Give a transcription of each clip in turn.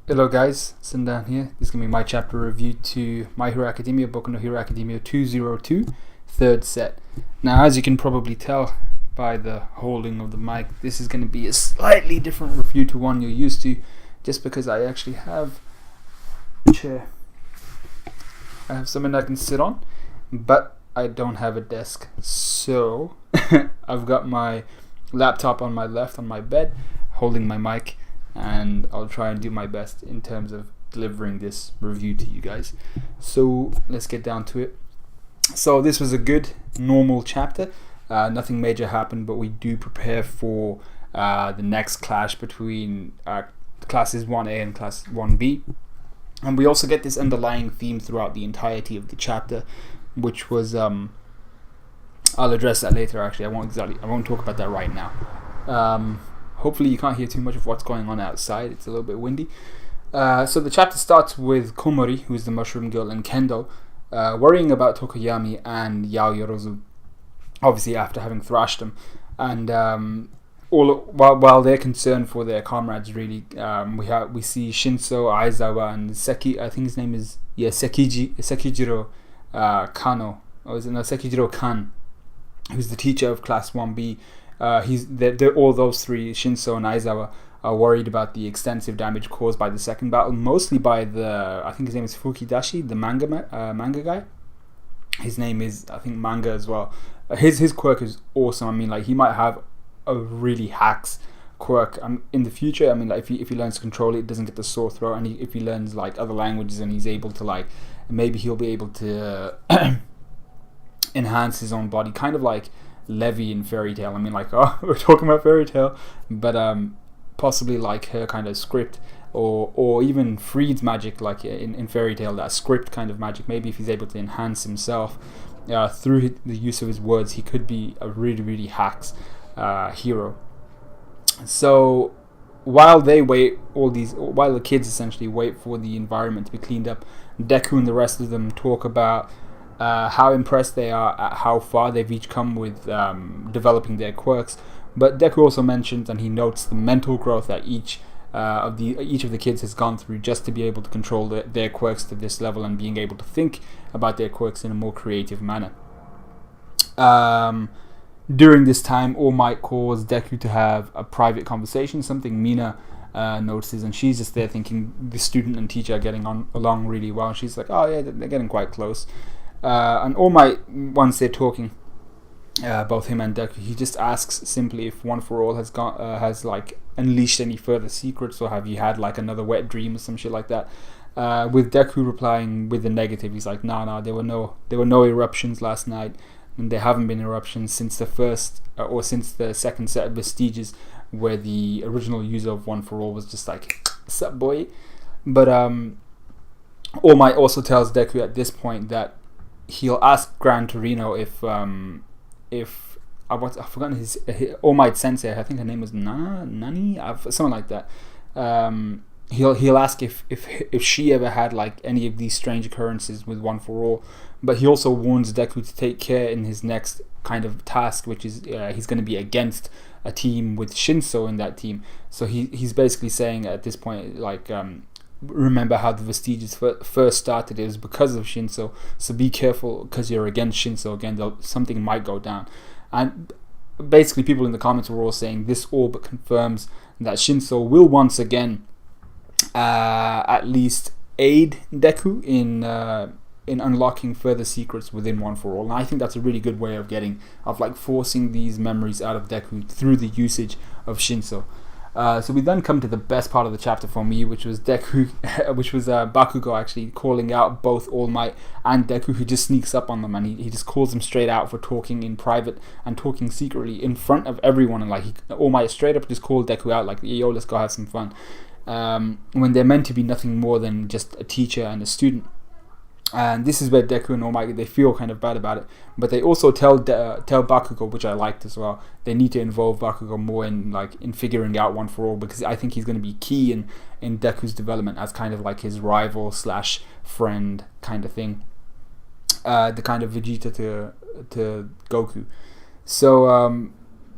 Hello guys, Sindan here. This is going to be my chapter review to My Hero Academia, Boku no Hero Academia 202, third set. Now, as you can probably tell by the holding of the mic, this is going to be a slightly different review to one you're used to, just because I actually have a chair. I have something I can sit on, but I don't have a desk. So, I've got my laptop on my left on my bed, holding my mic, and I'll try and do my best in terms of delivering this review to you guys. So let's get down to it. So this was a good normal chapter. Nothing major happened, but we do prepare for the next clash between classes 1A and class 1B, and we also get this underlying theme throughout the entirety of the chapter, which was I'll address that later. Actually, I won't talk about that right now. Hopefully you can't hear too much of what's going on outside. It's a little bit windy. So the chapter starts with Komori, who is the mushroom girl, and Kendo worrying about Tokoyami and Yaoyorozu, obviously after having thrashed them. And while they're concerned for their comrades, really, we see Shinso, Aizawa, and I think his name is Sekijiro Kano, or is it no, Sekijiro Kan, who's the teacher of class 1B. They're all those three, Shinso and Aizawa, are worried about the extensive damage caused by the second battle, mostly by I think his name is Fukidashi, the manga guy. His name is, I think, Manga as well. His quirk is awesome. I mean, like, he might have a really hacks quirk in the future. I mean, like, if he learns to control it, doesn't get the sore throat, and if he learns like other languages and he's able to, like, maybe he'll be able to enhance his own body, kind of like Levi in Fairy Tail. I mean, like, we're talking about Fairy Tail, but possibly like her kind of script, or even Freed's magic, like in Fairy Tail, that script kind of magic. Maybe if he's able to enhance himself through the use of his words, he could be a really, really hacks hero. So while the kids essentially wait for the environment to be cleaned up, Deku and the rest of them talk about how impressed they are at how far they've each come with developing their quirks. But Deku also mentions, and he notes, the mental growth that each of the kids has gone through just to be able to control their quirks to this level, and being able to think about their quirks in a more creative manner. During this time, All Might calls Deku to have a private conversation, something Mina notices, and she's just there thinking the student and teacher are getting along really well. She's like, oh yeah, they're getting quite close. And All Might, once they're talking, both him and Deku, he just asks simply if One for All has like unleashed any further secrets, or have you had like another wet dream or some shit like that. With Deku replying with the negative. He's like, no, there were no eruptions last night, and there haven't been eruptions since since the second set of vestiges, where the original user of One for All was just like, sup boy. But All Might also tells Deku at this point that he'll ask Gran Torino if I've forgotten his All Might Sensei, I think her name was Nani, something like that. He'll ask if she ever had like any of these strange occurrences with One for All, but he also warns Deku to take care in his next kind of task, which is he's going to be against a team with Shinso in that team. So he's basically saying at this point, like, remember how the vestiges first started, it was because of Shinso, so be careful because you're against Shinso again, something might go down. And basically people in the comments were all saying this all but confirms that Shinso will once again at least aid Deku in unlocking further secrets within One for All. And I think that's a really good way of forcing these memories out of Deku through the usage of Shinso. So we then come to the best part of the chapter for me, which was Bakugo actually calling out both All Might and Deku, who just sneaks up on them, and he just calls them straight out for talking in private and talking secretly in front of everyone. And All Might straight up just called Deku out, like, yo, let's go have some fun, when they're meant to be nothing more than just a teacher and a student. And this is where Deku and All Might, they feel kind of bad about it, but they also tell Bakugo, which I liked as well, they need to involve Bakugo more in figuring out One for All, because I think he's going to be key in Deku's development as kind of like his rival / friend kind of thing, the kind of Vegeta to Goku. So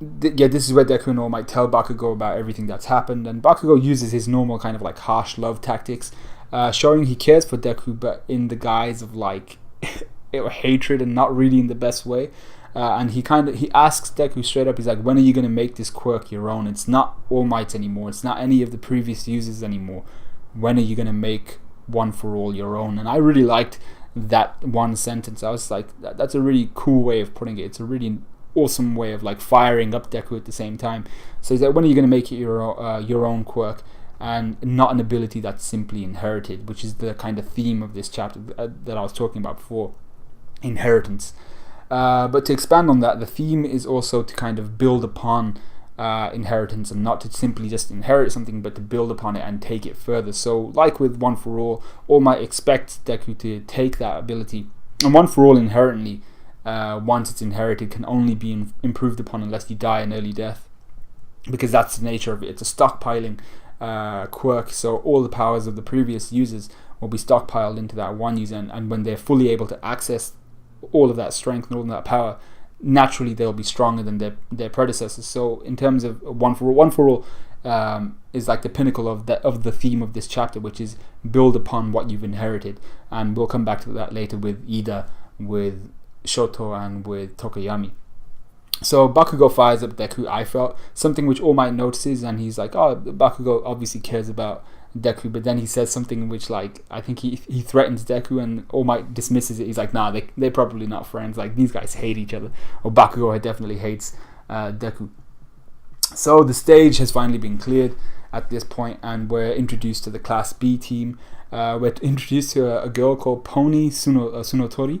this is where Deku and All Might tell Bakugo about everything that's happened, and Bakugo uses his normal kind of like harsh love tactics, showing he cares for Deku, but in the guise of like hatred and not really in the best way. And he asks Deku straight up, he's like, when are you going to make this quirk your own? It's not All Might's anymore, it's not any of the previous users anymore. When are you going to make One for All your own? And I really liked that one sentence. I was like, that's a really cool way of putting it. It's a really awesome way of like firing up Deku at the same time. So he's like, when are you going to make it your own quirk, and not an ability that's simply inherited, which is the kind of theme of this chapter that I was talking about before, inheritance. But to expand on that, the theme is also to kind of build upon inheritance, and not to simply just inherit something, but to build upon it and take it further. So like with One for All Might expects Deku to take that ability, and One for All inherently, once it's inherited, can only be improved upon unless you die an early death, because that's the nature of it. It's a stockpiling quirk, so all the powers of the previous users will be stockpiled into that one user, and when they're fully able to access all of that strength and all of that power, naturally they'll be stronger than their predecessors. So in terms of One for All is like the pinnacle of the theme of this chapter, which is build upon what you've inherited, and we'll come back to that later with Ida, with Shoto, and with Tokoyami. So Bakugo fires up Deku, I felt, something which All Might notices, and he's like, oh, Bakugo obviously cares about Deku, but then he says something which, like, I think he threatens Deku, and All Might dismisses it. He's like, nah, they're probably not friends, like, these guys hate each other, or Bakugo definitely hates Deku. So the stage has finally been cleared at this point, and we're introduced to the Class B team. We're introduced to a girl called Pony Sunotori.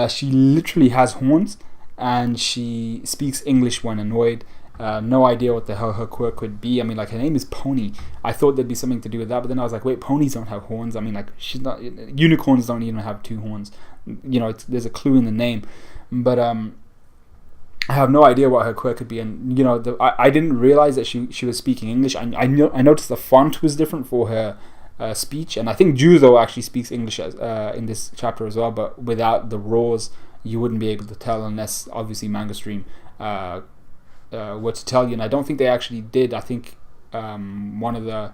She literally has horns, and she speaks English when annoyed. No idea what the hell her quirk could be. I mean, like, her name is Pony. I thought there'd be something to do with that, but then I was like, wait, ponies don't have horns. I mean, like, unicorns don't even have two horns. You know, there's a clue in the name. But I have no idea what her quirk could be, and you know, I didn't realize that she was speaking English. I noticed the font was different for her speech, and I think Juzo actually speaks English in this chapter as well, but without the roars, you wouldn't be able to tell, unless obviously Manga Stream were to tell you, and I don't think they actually did. I think one of the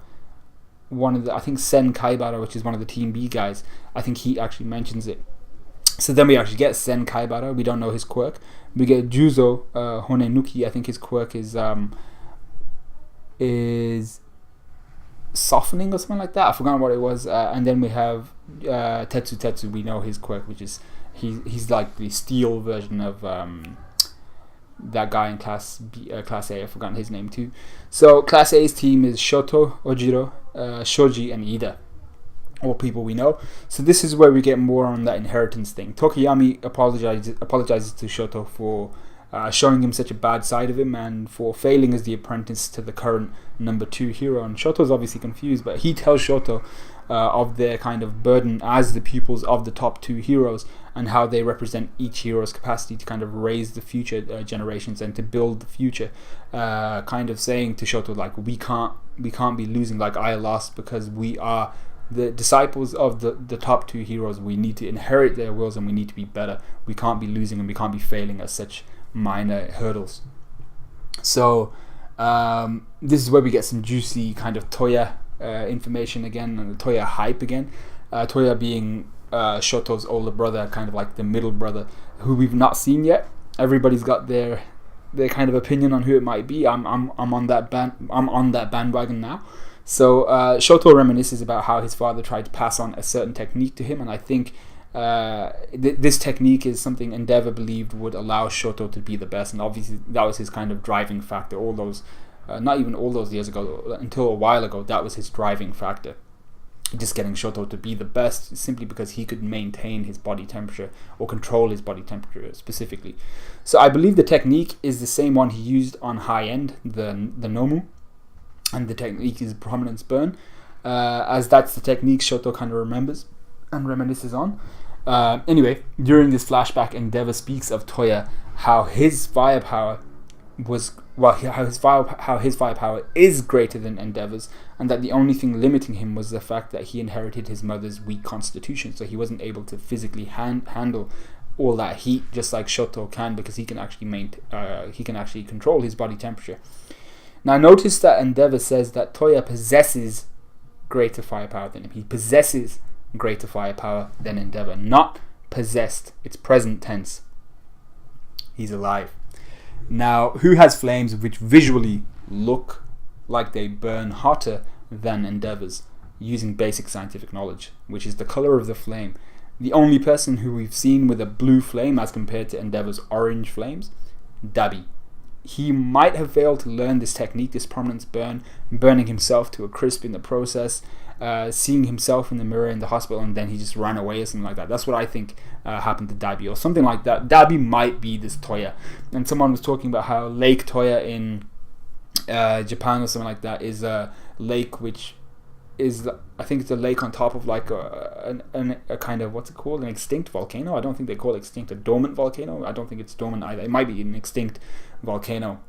I think Sen Kaibara, which is one of the Team B guys, I think he actually mentions it. So then we actually get Sen Kaibara. We don't know his quirk. We get Juzo Honenuki. I think his quirk is softening or something like that. I forgot what it was. And then we have Tetsu. We know his quirk, which is he's like the steel version of that guy in Class A. I've forgotten his name too. So Class A's team is Shoto, Ojiro, Shoji, and Ida. All people we know. So this is where we get more on that inheritance thing. Tokoyami apologizes to Shoto for showing him such a bad side of him, and for failing as the apprentice to the current number 2 hero. And Shoto's obviously confused, but he tells Shoto of their kind of burden as the pupils of the top 2 heroes, and how they represent each hero's capacity to kind of raise the future generations and to build the future. Kind of saying to Shoto, like, we can't be losing like I lost, because we are the disciples of the top 2 heroes. We need to inherit their wills, and we need to be better. We can't be losing, and we can't be failing at such minor hurdles. So this is where we get some juicy kind of Toya information again, and the Toya hype again. Toya being Shoto's older brother, kind of like the middle brother, who we've not seen yet. Everybody's got their kind of opinion on who it might be. I'm on that bandwagon now. So Shoto reminisces about how his father tried to pass on a certain technique to him, and I think this technique is something Endeavor believed would allow Shoto to be the best, and obviously that was his kind of driving factor. All those, not even all those years ago, until a while ago, that was his driving factor. Just getting Shoto to be the best, simply because he could maintain his body temperature, or control his body temperature specifically. So I believe the technique is the same one he used on High End, the Nomu. And the technique is Prominence Burn, as that's the technique Shoto kind of remembers and reminisces on. Anyway, during this flashback, Endeavor speaks of Toya, how his firepower is greater than Endeavor's, and that the only thing limiting him was the fact that he inherited his mother's weak constitution, so he wasn't able to physically handle all that heat, just like Shoto can, because he can actually control his body temperature. Now notice that Endeavor says that Toya possesses greater firepower than him. He possesses greater firepower than Endeavor, not possessed. It's present tense. He's alive. Now, who has flames which visually look like they burn hotter than Endeavor's, using basic scientific knowledge, which is the color of the flame? The only person who we've seen with a blue flame as compared to Endeavor's orange flames, Dabi. He might have failed to learn this technique, this prominence burn, burning himself to a crisp in the process, seeing himself in the mirror in the hospital, and then he just ran away or something like that. That's what I think happened to Dabi, or something like that. Dabi might be this Toya. And someone was talking about how Lake Toya in Japan or something like that is a lake which is, I think it's a lake on top of like a kind of, what's it called, an extinct volcano. I don't think they call it extinct, a dormant volcano. I don't think it's dormant either. It might be an extinct volcano,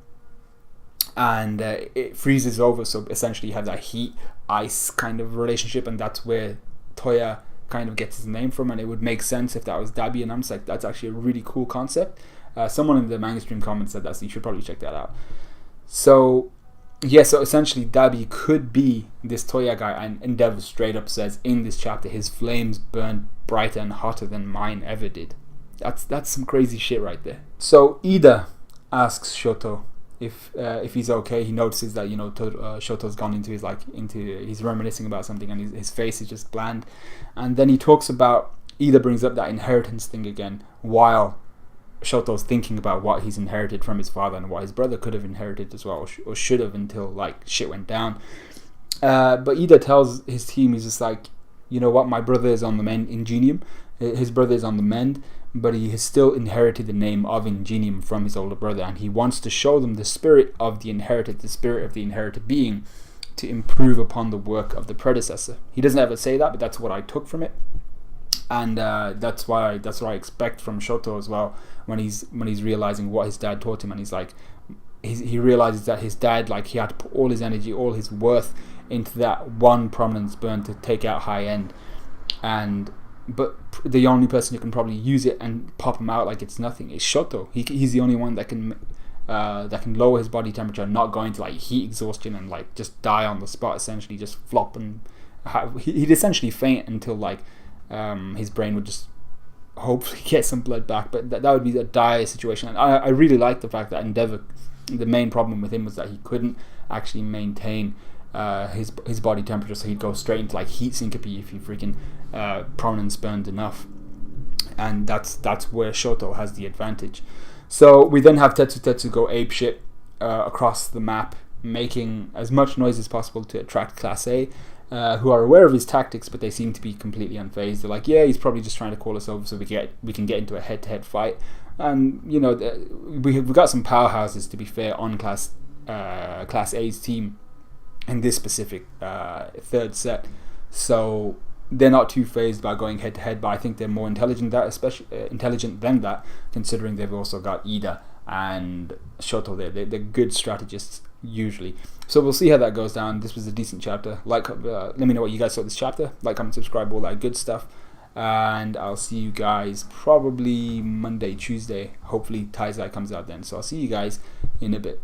and it freezes over, so essentially you have that heat ice kind of relationship, and that's where Toya kind of gets his name from. And it would make sense if that was Dabi, and I'm just like, that's actually a really cool concept. Someone in the manga stream comments said that, so you should probably check that out. So yeah, so essentially Dabi could be this Toya guy, and Endeavor straight up says in this chapter his flames burn brighter and hotter than mine ever did. That's some crazy shit right there. So Ida asks Shoto if he's okay. He notices that Shoto's gone into he's reminiscing about something, and his face is just bland. And then he talks about, Ida brings up that inheritance thing again, while Shoto's thinking about what he's inherited from his father and what his brother could have inherited as well, or should have, until like shit went down. But Ida tells his team, he's just like, you know what, my brother is on the mend, Ingenium. His brother is on the mend, but he has still inherited the name of Ingenium from his older brother, and he wants to show them the spirit of the inherited, the spirit of the inherited being, to improve upon the work of the predecessor. He doesn't ever say that, but that's what I took from it. And that's what I expect from Shoto as well, when he's realizing what his dad taught him, and he's like, he realizes that his dad, like, he had to put all his energy, all his worth into that one prominence burn to take out high end, but the only person who can probably use it and pop him out like it's nothing is Shoto. He's the only one that can lower his body temperature, not go into like heat exhaustion and like just die on the spot, essentially just flop, and he'd essentially faint until like his brain would just hopefully get some blood back. But that would be a dire situation. And I really like the fact that Endeavor, the main problem with him was that he couldn't actually maintain his body temperature, so he'd go straight into like heat syncope if he freaking prominence burned enough, and that's where Shoto has the advantage. So we then have Tetsu go apeshit across the map, making as much noise as possible to attract Class A, who are aware of his tactics, but they seem to be completely unfazed. They're like, yeah, he's probably just trying to call us over so we can get into a head-to-head fight. And you know, we've got some powerhouses, to be fair, on Class A's team in this specific third set, so they're not too phased by going head to head. But I think they're more intelligent than that, considering they've also got Ida and Shoto there. They're good strategists usually. So we'll see how that goes down. This was a decent chapter. Let me know what you guys thought of this chapter. Like, comment, subscribe, all that good stuff. And I'll see you guys probably Monday, Tuesday. Hopefully Taizai comes out then. So I'll see you guys in a bit.